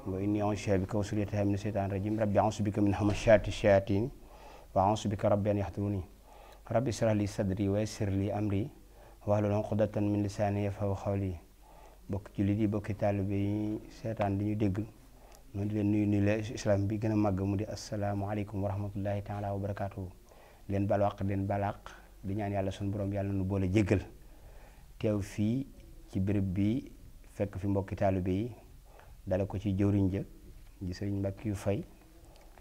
wa inni a'uuzu bika wa zurriyyatahaa mina shaytaani rajiim rabbi a'uuzu bika min hamazaati shayaatiin wa a'uuzu bika rabbi an yahduruun rabbi ishrah li sadri wa yassir li amri wahlul uqdatan min lisaani yafqahu qawli. bokk jullit yi bokki taalibe yi seetaan di ñu dégg noonu di leen nuyu la islam bi gën a màgg mu di asalaamaaleykum wa rahmatullahi taala wa barakaatuhu. leen balwaq leen balaq di ñaan yàlla sunu borom yàlla nu boole jéggal teew fii ci béréb bi fekk fi mbokki taalibe yi dale ko ci jëwriñ ja di sëriñ Mbàkke yu fay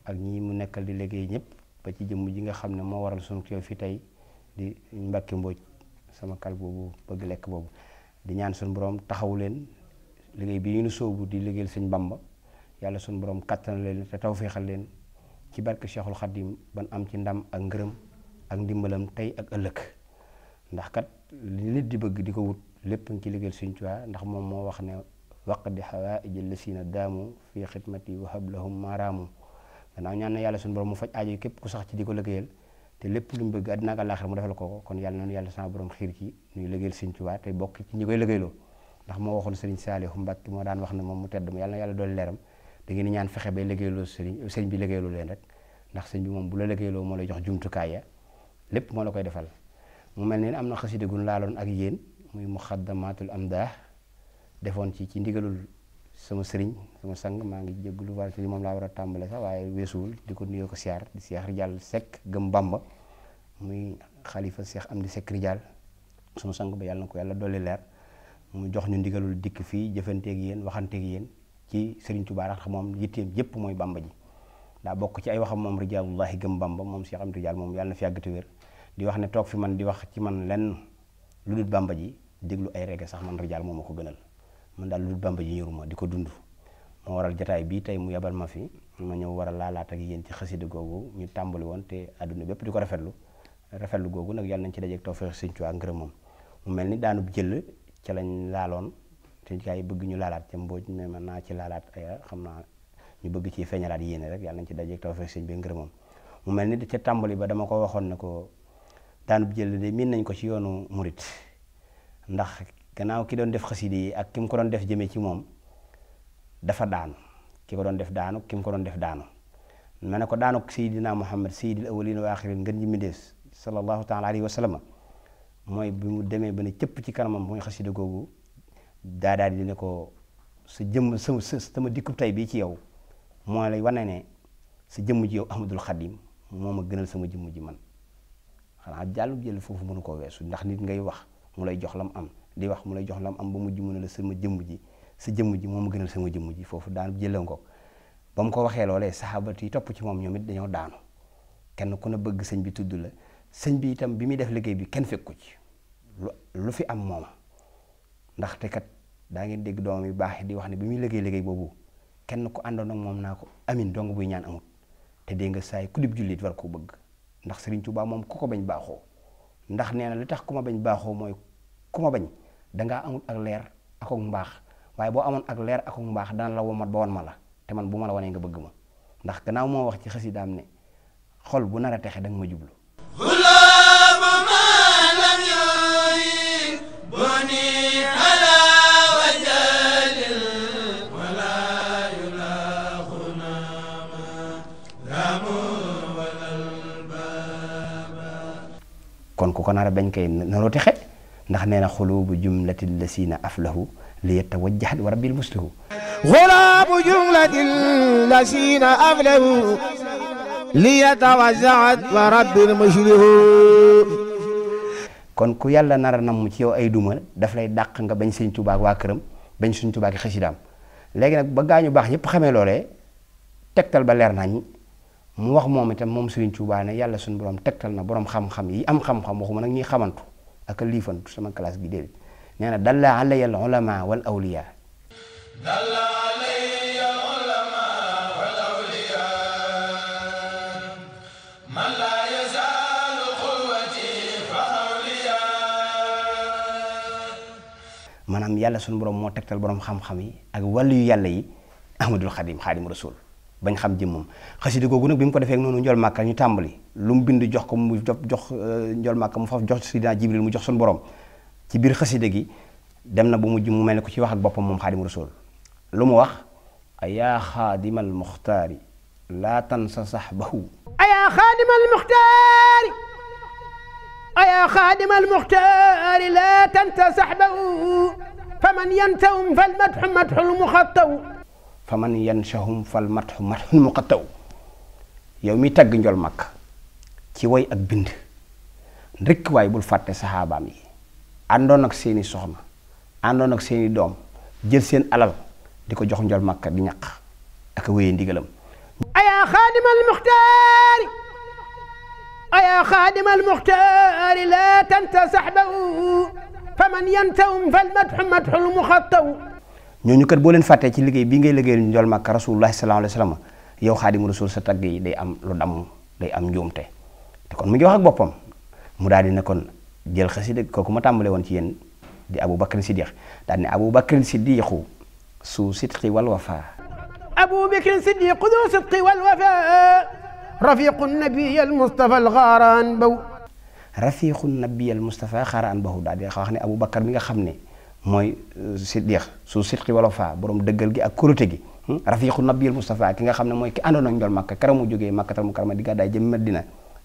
ak ñi mu nekkal di liggéey ñëpp ba ci jëmm ji nga xam ne moo waral sunu teew fi tey di Mbàkke Mbooj sama kal boobu bëgg lekk boobu. di ñaan suñu borom taxawu leen liggéey bi ñu sóobu di liggéeyal sëñ Bamba yàlla suñu borom kattan leen te tawféexal leen ci barke Cheikhul Khadim ban am ci ndam ak ngërëm ak ndimbalam tey ak ëllëg ndax kat li nit di bëgg di ko wut lépp ngi ci liggéeyal sëñ Tuubaa ndax moom moo wax ne waqdi hawaa'ij llasiina daamu fii xidmati wa hab lahum maaraamu gannaaw ñaan na yàlla suñu borom mu faj aajo képp ku sax ci di ko liggéeyal te lépp lu mu bëgg àddina ak àllaaxira mu defal ko kon yàlla noonu yàlla sama borom xiir ci ñuy liggéeyal sëñ Tuubaa te bokk ci ñi koy liggéeyloo ndax moo waxoon sëriñ Saalihu Mbàkke moo daan wax ne moom mu tedd ma yàlla na yàlla dooli leeram da ngeen ñaan fexe bay liggéeyloo sëñ bi liggéeyloo leen rek ndax sëñ bi moom bu la liggéeyloo moo lay jox jumtukaay ya lépp moo la koy defal. mu mel ni am na xasida gu laaloon ak yéen muy muxaddamaatul amdah defoon ci ndigalul sama sëriñ sama sang maa ngi jégalu wala ci moom laa war a tàmbale sax waaye weesuwul di ko nuyoo ko siyaar di Seex Rijaal Sekk gëm Bamba muy xalifa Seex Amdi Sekk Rijaal sunu sang ba yàlla na ko yàlla dolli leer mu jox ñu ndigalul dikk fii jëfanteeg yéen waxanteeg yéen ci Sëriñ Tuubaa ndax moom yitteem yépp mooy Bamba ji daa bokk ci ay waxam moom Rijaalullaahi gëm Bamba moom Seex Amdi Rijaal moom yàlla na fi yàgg te wér di wax ne toog fi man di wax ci man lenn lu dul Bamba ji déglu ay reggae sax man Rijaal moom ma ko gënal man daal lu dul Bamba ji ñoruma di ko dund moo waral jataay bii tey mu yabal ma fi ma ñëw war a laalaat ak yéen ci xasida googu ñu tàmbali woon te àdduna bépp di ko rafetlu googu nag yàlla nañ ci dajeeg tawfeex Sëñ Tuubaa ngërëm moom mu mel ni daanub jël ca lañ laaloon te gaa yi bëgg ñu laalaat ca Mbooj mais man naa ci laalaat ay xam naa ñu bëgg ci feeñalaat yéene rek yàlla nañ ci dajeeg tawfeex Sëñ bi ngërëm moom mu mel ni ca tàmbali ba dama ko waxoon ne ko daanub jël de miin nañ ko ci yoonu murit ndax gannaaw ki doon def xasida yi ak ki mu ko doon def jëmee ci moom dafa daanu ki ko doon def daanu ki mu ko doon def daanu ma ne ko daanu Seydina Muhammad Seydil awwalina wa axirin ngën ji mi dees sallallahu taala alayhi wa sallam mooy bi mu demee ba ne cëpp ci kanamam mooy xasida googu daal di ne ko sa jëmm sama dikkub tey bii ci yow moo lay wane ne sa jëmm ji yow Ahmadul Xadim moo ma gënal sama jëmm ji man xanaa jàllu jël foofu mënu koo weesu ndax nit ngay wax mu lay jox lam am di wax mu lay jox lam am ba mujj mu ne la sama jëmm ji sa jëmm ji moo ma gënal sama jëmm ji foofu daanu jëlee ko ba mu ko waxee loolee saxaabat yi topp ci moom ñoom it dañoo daanu kenn ku ne bëgg sëñ bi tudd la sëñ bi itam bi muy def liggéey bi kenn fekk ko ci lu fi am mooma ndaxte kat daa ngeen dégg doom yu baax di wax ne bi muy liggéey boobu kenn ku àndoon ak moom naa ko amin dong buy ñaan amut te dégg nga saay ku dib jullit war koo bëgg ndax Sëriñ Tuubaa moom ku ko bañ baaxoo ndax nee na li tax ku ma bañ baaxoo mooy ku ma bañ dangaa amul ak leer ak mbaax waaye boo amoon ak leer ak mbaax dana la womat ba wan ma la te man bu ma la wanee nga bëgg ma ndax gannaaw moo wax ci xasidaam ne xol bu nar a texe danga ma jublu kon ku ko nar a bañ kay naroo texe ndax nee na xulubu jumlati lasina aflahu li yatawajjahat wa rabbil muslihu xulubu jumlati lasina aflahu li yatawajjahat wa rabbil muslihu kon ku yàlla nar a namm ci yow ay duma daf lay dàq nga bañ Sëñ Tuubaa ak waa këram bañ Sëñ Tuubaa ak xasidaam léegi nag ba gaañu baax ñëpp xamee loolee tegtal ba leer nañ mu wax moom itam moom Sëriñ Tuubaa ne yàlla suñu borom tegtal na borom xam-xam yi am xam-xam waxuma nag ñuy xamantu ak a liifantu sama classe gi déedéet nee na dalla alayya al ulama wal awliya dalla alayya al ulama wal awliya man la yazalu quwwati fa awliya maanaam yàlla suñu borom moo tegtal borom xam-xam yi ak wàllu yu yàlla yi Ahmadul Xadim Xaadimu Rasuul bañ xam jëmmam xasida googu nag bi mu ko defee noonu njol màkka ñu tàmbali lu mu bind jox ko mu jox njol màkka mu faf jox Sidina Jibril mu jox suñu borom ci biir xasida gi dem na ba mujj mu mel ne ku ci wax ak boppam moom Xaadimu Rasuul lu mu wax ayaa xaadimal muxtaari laa tansa saxbahu ayaa xaadimal muxtaari ayaa xaadimal muxtaari laa tansa saxbahu faman yantahum fal madxu madxul muxattaw faman yanshahum fal madxu madxul muxattaw yow mi tagg njol Makka ci woy ak bind rekk waaye bul fàtte saxaabaam yi àndoon ak seeni soxna àndoon ak seeni doom jël seen alal di ko jox njol Makka di ñaq ak wéye ndigalam ayaa xaadimal muxtaari ayaa xaadimal muxtaari laa tansa saxbahu faman yantahum fal madxu madxul muxattaw ñooñu kat boo leen fàttee ci liggéey bii ngay liggéeyal njol Makka rasulullahi sallallahu alayhi wa sallam yow xaadimu rasul sa tagg yi day am lu damm day am njuumte te kon mu ngi wax ak boppam mu daal di ne kon jël xasida kooku ma tàmbale woon ci yéen di Abu Bakr Siddiq daal ne Abu Bakr Siddiqu su sidqi wal wafa Abu Bakr Siddiqu su sidqi wal wafa rafiqu nabiy al Mustafa al Gharaan baw rafiqu nabiy al Mustafa Gharaan baw daal di wax ne Abu Bakr mi nga xam ne mooy Siddiq su sidqi wal wafa borom dëggal gi ak kóolute gi rafiqu nabiy al Mustafa ki nga xam ne mooy ki àndoon ak njol Makka keroog mu jógee Makkatal Mukarrama di gàddaay jëm Madina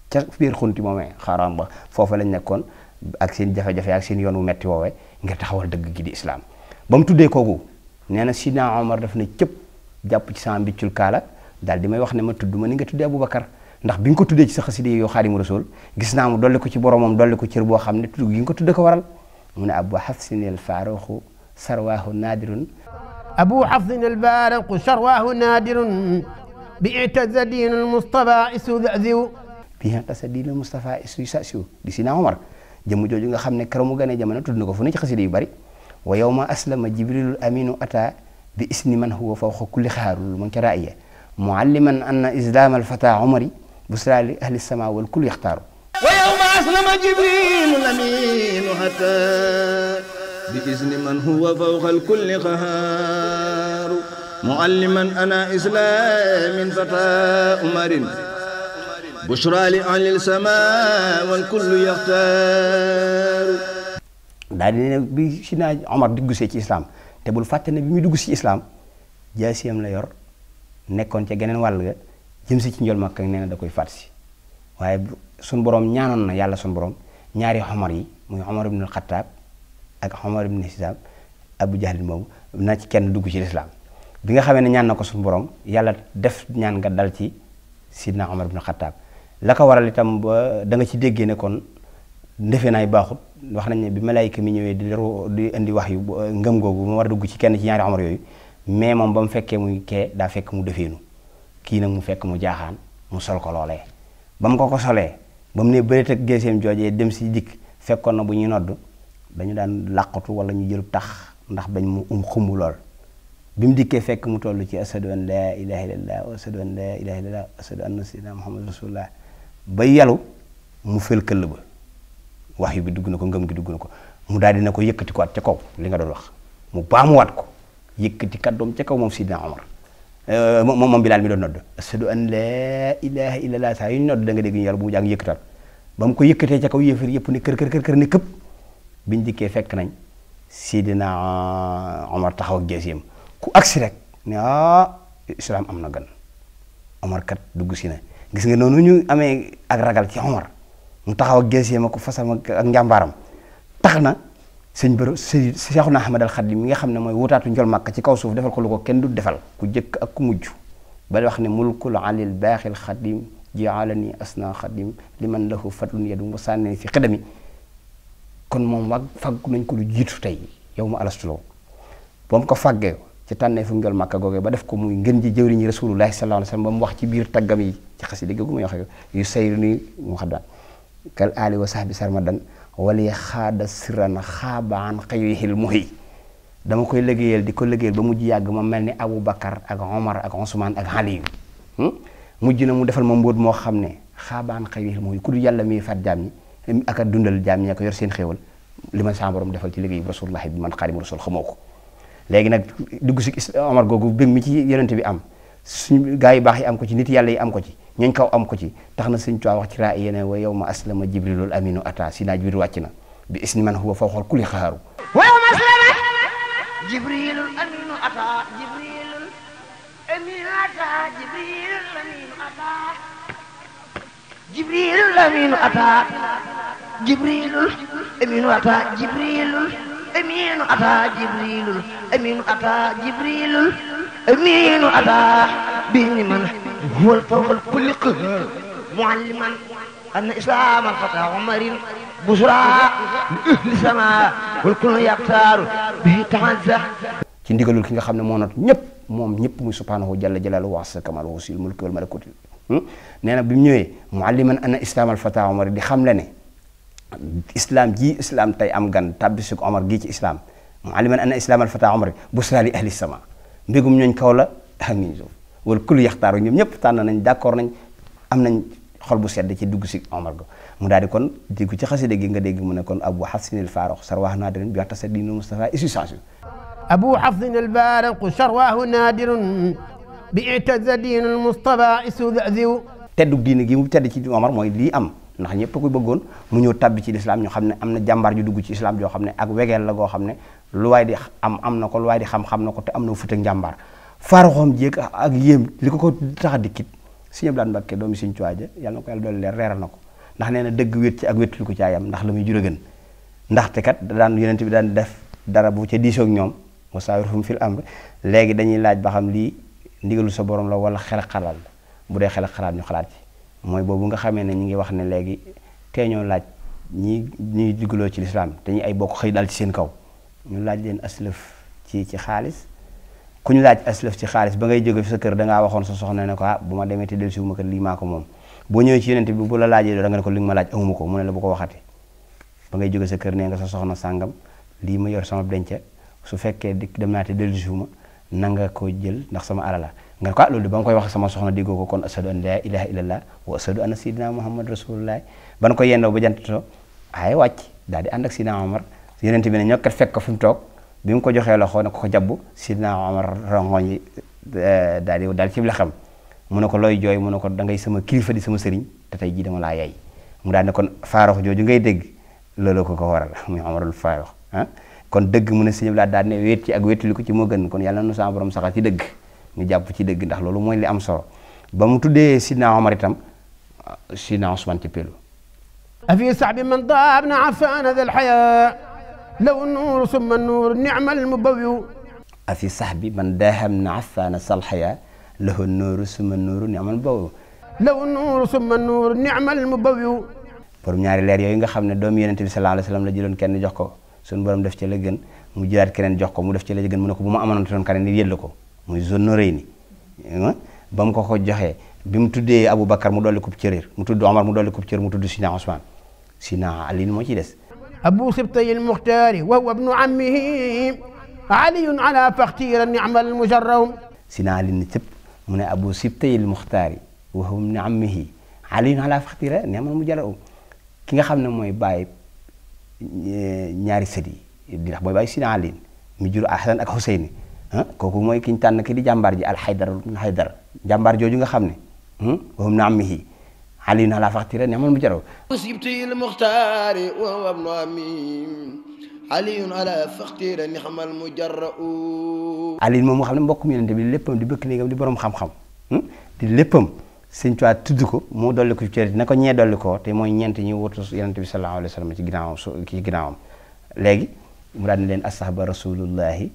ca biir xunti moomee Xaaraan ba foofa lañ nekkoon ak seen jafe-jafe ak seen yoon wu metti woowee ngir taxawal dëgg gi di islaam ba mu tuddee kooku nee na Sidna Omar daf ne cëpp jàpp ci sama mbiccul kaala daal di may wax ne ma tudd ma ni nga tuddee Aboubacar ndax bi nga ko tuddee ci sa xasida yow Xaadimu Rasuul gis naa mu dolli ko ci boromam dolli ko cër boo xam ne tudd gi nga ko tudde ko waral mu ne Abu Hafsin al Faaruqu sarwaahu naadirun Abu Hafsin al Faaruqu sarwaahu naadirun bi i'taza diinul Mustafa isu daziw bi i'taza diinul Mustafa isu sasiw di Sidna Omar jëmm jooju nga xam ne keroog mu gane jamono tudd na ko fu ne ci xasida yu bari wa yawma aslama jibrilul aminu ata bi isni man huwa fawqa kulli xaarul man ca raaya mualliman anna islam al fata umari busra li ahli sama wal kulli yaxtaaru wa yawma aslama jibrilul aminu ata bi isni man huwa fawqa kulli xaaru mualliman anna islamin fata umarin busra li ahli sama wal kulli yaxtaaru daal di ne bi Sidna Omar dugg see ci islam te bul fàtte ne bi muy dugg si islam jaasiyam la yor nekkoon ca geneen wàll ga jëm si ci njol Makka nee na da koy fàtt si waaye sun borom ñaanoon na yàlla sun borom ñaari Omar yi muy Omar ibn al-Khattab ak Omar ibn Hisam Abu Jahl moomu na ci kenn dugg ci islam bi nga xamee ne ñaan na ko sun borom yàlla def ñaan nga dal ci Sidna Omar ibn al-Khattab la ko waral itam ba da nga ci déggee ne kon ndefe naay baaxut wax nañ ne bi malaayika mi ñëwee di indi wax yu ngëm googu mu war a dugg ci kenn ci ñaari Omar yooyu mais moom ba mu fekkee muy kee daa fekk mu defeenu kii nag mu fekk mu jaaxaan mu sol ko loolee ba mu ko solee ba mu ne bëreet ak géeseem joojee dem si dikk fekkoon na bu ñuy nodd dañu daan làqatu wala ñu jël tax ndax bañ mu xumb lool bi mu dikkee fekk mu toll ci ashadu an laa ilaha illallah wa ashadu an laa ilaha illallah wa ashadu anna sayyidina muhammad rasulullah ba yalu mu fël këll ba wax yu bi dugg na ko ngëm gi dugg na ko mu daal dina ko yëkkati ko at ca kaw li nga doon wax mu baamuwaat ko yëkkati kàddoom ca kaw moom Sidna Omar moom Bilaal mi doon nodd ashadu an laa ilaha illallah saa yu ñu nodd da nga dégg ñu yàlla bu mu jàng yëkkataat ba mu ko yëkkatee ca kaw yéefar yëpp ne kër ne këpp biñ dikkee fekk nañ Sidna Omar taxaw ak jeesiyam ku agsi rek ne islam am na gan Omar kat dugg si na gis nga noonu ñu amee ak ragal ci Omar mu taxaw ak geesee ma ko fasam ak njàmbaaram tax na sëñ bërë Seexuna Ahmad al Xadim mi nga xam ne mooy wutaatu njol Makka ci kaw suuf defal ko lu ko kenn du defal ku jëkk ak ku mujj ba wax ne mulkul alil baaxil xadim jaalani asna xadim liman lahu fadlun yadum wa sànneni fi xidami kon moom faggu nañ ko lu jiitu tey yow ma alastuloo ba mu ko faggee ci tànnee fu njol Makka googee ba def ko muy ngën ji jëwriñi rasulullahi sallallahu alayhi wa sallam ba mu wax ci biir taggam yi ci xasida gi muy wax yu sayru ni mu xaddaan kal ali wa sahbi sarmadan wali xaada siran xaabaan xëyuhil muhi dama koy liggéeyal di ko liggéeyal ba mujj yàgg ma mel ni Abu Bakar ak Omar ak Ousmane ak Ali mujj na mu defal ma mbóot moo xam ne xaabaan xëyuhil muhi ku du yàlla miy fat jaam ñi ak a dundal jaam ñi ak yor seen xéewal li ma sa borom defal ci liggéey bi rasulullahi bi man Xaadimu Rasuul xamoo ko léegi nag dugg si Omar googu bëgg mi ci yonente bi am suñu gaa yi baax yi am ko ci nit yàlla yi am ko ci ñooñ kaw am ko ci tax na sëñ Tuubaa wax ci raa yéene wa yawma aslama jibrilul aminu ata Sidna Jibril wàcc na bi isni man huwa fawqa kulli xaaru wa yawma aslama jibrilul aminu ata جبريل الأمين أتى جبريل الأمين أتى جبريل الأمين أتى جبريل الأمين أتى جبريل الأمين أتى بمن هو الفوق الكل قهر معلما أن إسلام الفتى عمر بشرى لأهل السماء والكل يختار به تعزى ci ndigalul ki nga xam ne moo not ñëpp moom ñëpp muy subhanahu jalla jalaaluhu wa asa kamal wasil mulki wal malakuti nee na bi mu ñëwee mualliman anna islam al fata omar di xam le ne islam ji islam tey am gan tabbisi ko omar gii ci islam mualliman anna islam al fata omar busra li ahli sama mbégum ñooñ kaw la ak ñuñ suuf wala kulu yaxtaaru ñoom ñëpp tànn nañ d'accord nañ am nañ xol bu sedd ci dugg si omar go mu daal di kon déggu ci xasida gi nga dégg mu ne kon abu xasinil farox sarwax naadirin bi waxta sa diinu mustafa isusation أبو حفظ البارق شرواه نادر بإعتز دين المصطفى إسذذو teddu diine gi mu tedd ci Omar mooy lii am ndax ñëpp ko bëggoon mu ñëw tabbi ci lislaam ñoo xam ne am na jàmbaar ju dugg ci islam joo xam ne ak wegeel la goo xam ne lu waay di am na ko lu waay di xam na ko te am na fut ak njàmbaar faaroxoom jéeg ak yéem li ko tax a dikkit Sëñ Abdou Lahad Mbacké doomi Sëñ Tuubaa ja yàlla na ko yàlla doole leer reeral na ko ndax nee na dëgg wét ci ak wétlu ko caayam ndax la muy jur a gën ndaxte kat daan yonent bi daan def dara bu ca diisoo ak ñoom wa saawirhum fil amr léegi dañuy laaj ba xam lii ndigalu sa borom la wala xel xalaat la bu dee xel xalaat ñu xalaat ci mooy boobu nga xamee ne ñu ngi wax ne léegi teeñoo laaj ñuy digaloo ci lislaam te ñu ay bokk xëy dal ci seen kaw ñu laaj leen aslëf ci xaalis ku ñu laaj aslëf ci xaalis ba ngay jóge fi sa kër dangaa waxoon sa soxna ne ko bu ma demee te del si wu ma kër lii maa ko moom boo ñëwee ci yonent bi bu la laajee da nga ne ko li nga ma laaj amuma ko mu ne la bu ko waxati ba ngay jóge sa kër nee nga sa soxna sàngam lii ma yor sama denca su fekkee dem naa te dellusiwuma na nga ko jël ndax sama alal la nga ko loolu de ba nga koy wax sama soxna déggoo ko kon ashadu an la ilaha illallah wa ashadu anna sayyidina muhammad rasulullah ban ko yendoo ba jantto ay wàcc daal di ànd ak sidina Omar yonent bi ne ñokkat fekk ko fi mu toog bi mu ko joxee loxo ne ko jabbu sidina Omar rongoñ yi daal ci la xam mu ne ko looy jooy mu ne ko da ngay sama kilifa di sama sëriñ te tey jii dama laa yay mu daal ne kon faarox jooju ngay dégg loolu ko waral muy Omarul faarox kon dëgg mu ne Sëñ Abdou Lahad daal ne wéet ci ak wéetali ko ci moo gën kon yàlla na nu sama borom saxal ci dëgg ñu jàpp ci dëgg ndax loolu mooy li am solo ba mu tuddee Sidna Omar itam Sidna Ousmane ci pelu أفي صعب من ضاع ابن عفان ذا الحياة لو النور ثم النور نعم المبوي أفي صحب من داها من عفان صالحيا له النور ثم النور نعم المبوي لو النور ثم النور نعم المبوي borom ñaari leer yooyu nga xam ne doomu Yonent bi sallallahu alayhi wa sallam la jëloon kenn jox ko suñu borom def ci la gën mu jëlaat keneen jox ko mu def ci la gën mu ne ko bu ma amoon toon keneen nit yël ko muy zone rëy ni ba mu ko joxee bi mu tuddee Aboubacar mu dolli ko cëréer mu tudd Omar mu dolli ko cër mu tudd Sidna Ousmane Sidna Ali moo ciy des أبو سبطي المختار وهو ابن عمه علي على فختير النعم المجرم Sidna Ali ni cëpp mu ne Abu Sibtay al-Muxtaari wa huwa ibnu ammihi Ali ala faxtira ni'mal mujarrab ki nga xam ne mooy bàyyi ñaari sët yi di tax mooy bàyyi Sidna Ali mi jur Hasan ak Huseyni kooku mooy ki ñu tànn ki di jàmbaar ji al-Haydar jàmbaar jooju nga xam ne wa huwa ibnu ammihi Ali ala faxtira ni'mal mujarrab سبتي المختار وهو ابن عمي علي على فختير نعم المجرأ Ali moom moo xam ne mbokkum Yonent bi léppam di bëkk néegam di borom xam-xam di léppam Sëñ Tuubaa tudd ko moo dolli ko ci cër na ko ñee dolli ko te mooy ñeent ñi wutu Yonent bi sallallahu alayhi wa sallam ci ginnaawam léegi mu daal di leen asahaba rasulullahi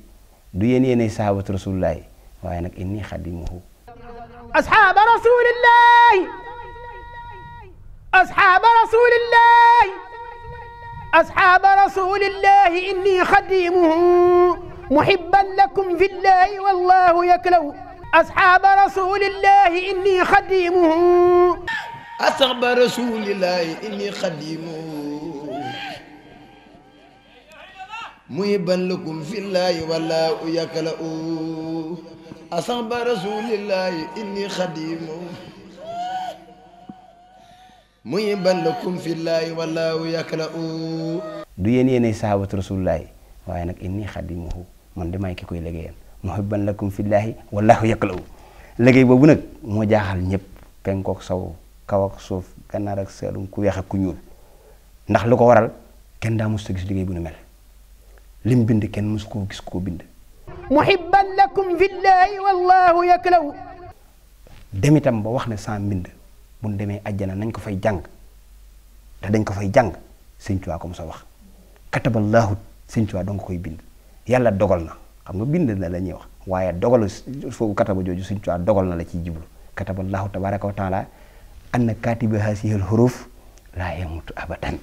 du yéenay sahabatu rasulullahi waaye nag inni xadimuhu أصحاب رسول الله أصحاب رسول الله أصحاب رسول الله إني خديمه محبا لكم في الله والله يكلو أصحاب رسول الله إني خديمه أصحاب رسول الله إني خديمه محبا لكم في الله والله يكلو أصحاب رسول الله إني خديمه محبا لكم في الله والله يكلو du yéenay sahabatu rasulullahi waaye nag inni xadimuhu man damay ki koy liggéeyal muhibban lakum fillahi wallahu yaklaw liggéey boobu nag moo jaaxal ñëpp penkook saw kaw ak suuf gànnaar ak saalum ku weex ak ku ñuul ndax lu ko waral kenn daa mos a gis liggéey bu nu mel lim bind kenn mos koo gis koo bind محبا لكم في الله والله يكلو dem itam ba wax ne sa mbind bu ñu demee àjjana nañ ko fay jàng te dañ ko fay jàng sëñ Tuubaa ko mu sa wax kataballaahu sëñ Tuubaa dong koy bind yàlla dogal na xam nga bind na la ñuy wax waaye dogal foofu kataba jooju sëñ Tuubaa dogal na la ciy jublu kataballaahu tabaaraka wa taala anna kaatiba haasihil huruf laa yamutu abadan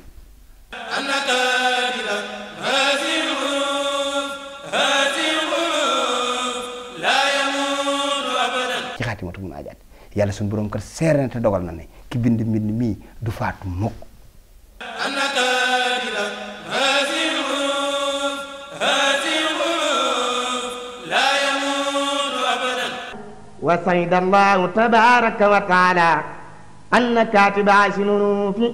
ci xaatimatu mun ajaat yàlla suñu borom kat seere na te dogal na ne ki bind mbind mii du faatu mukk wa sayda allahu tabaraka wa taala anna katiba asinurufi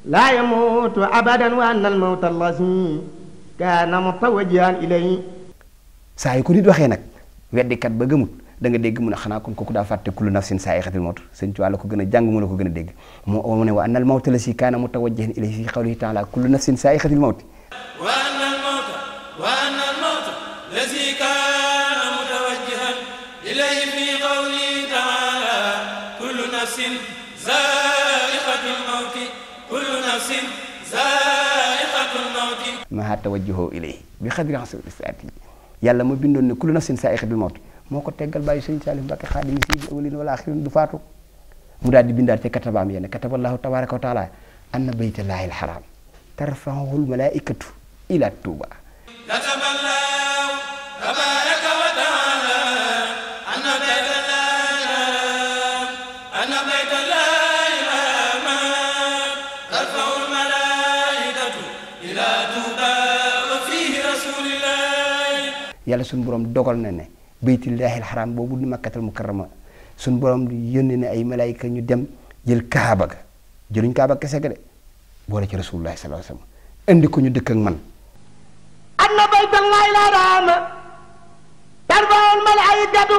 la yamutu abadan wa anna almawta allazi kana mutawajjihan ilayhi saa yu ko nit waxee nag weddikat ba gëmut da nga dégg mu ne xanaa kon kooku daa fàtte kullu nafsin saa'iqatul mawt sëñ Tuubaa la ko gën a jàng mu la ko gën a dégg mu ne wa anna almawta allazi kana mutawajjihan ilayhi fi qawlihi taala kullu nafsin saa'iqatul mawt wa anna almawta allazi kana mutawajjihan ilayhi fi qawlihi taala kullu nafsin zaa'iqatul mawt kullu nafsin zaa'iqatul mawt maa tawajjahu ilayhi bi qadri hasbi yàlla ma bindoon ne kullu nafsin saa'iqatul mawt moo ko teggal bàyyi sëñ Saliou Mbacké Xaadim si awwalin wala axirin du faatu mu daal di bindaat ci katabaam yéen kataballahu tabaraka wa taala anna baytallahil haram tarfa'uhul malaa'ikatu ila Tuuba kataballahu tabaraka wa taala anna baytallahil haram tarfa'ul malaa'ikatu ila Tuuba wa fihi rasulillah yàlla suñu borom dogal na ne baytullahil haram boobu di makkatal mukarrama suñu borom yónnee ne ay malaayika ñu dem jël kaaba ga jëluñ kaaba kese ga de boole ci rasulullah sallallahu alayhi wasallam indi ko ñu dëkk ak man anna baytallahil haram tarfa'ul malaa'ikatu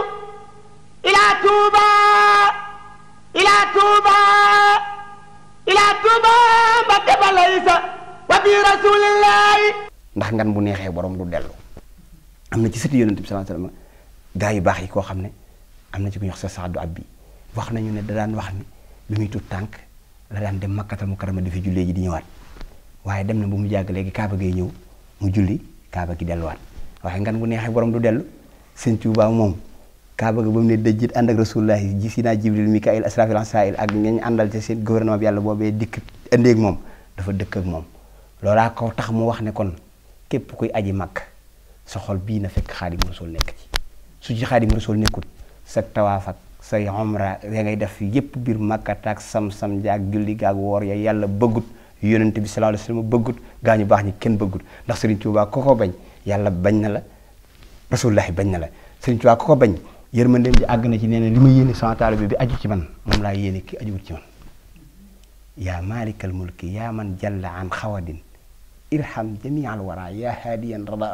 ila Tuuba ila Tuuba ila Tuuba Mbakke balaysa wa bi rasulillahi ndax ngan bu neexee borom du dellu am na ci sëti yonent bi sallallahu alayhi wasallam gaa yu baax yi koo xam ne am na ci ku ñu wax sa Saadu Abbi wax nañu ne da daan wax ni bi muy tut tànk la daan dem makkatal mukarrama di fi jullee ji di ñëwaat waaye dem na bu mu jàgg léegi kaaba gay ñëw mu julli kaaba gi delluwaat waaye ngan bu neexee borom du dellu sëñ Tuubaa moom kaaba ga ba mu ne dëjjit ànd ak rasulullah ji si naa Jibril Mikaayil Asrafil Ansaayil ak ñañ àndal ci seen gouvernement bi yàlla boobee dikk indeeg moom dafa dëkk ak moom loolaa ko tax mu wax ne kon képp kuy aji màkk sa xol bii na fekk Xaadimu Rasuul nekk ci su ci Xaadimu Rasuul nekkut sa tawaaf ak say umra ya ngay def yépp biir Makka ak sam-sam jaag julli gaag woor ya yàlla bëggut yonent bi sallallahu alayhi wasallam bëggut gaa ñu baax ñi kenn bëggut ndax Sëriñ Tuubaa ko ko bañ yàlla bañ na la rasulullahi bañ na la Sëriñ Tuubaa ko ko bañ yërmandeem ji àgg na ci nee na li ma yéene sama taalibe bi aju ci man moom laa yéene ki ajuwut ci man yaa maalikal mulki yaa man jalla an xawadin irham jami'al wara yaa haadiyan rada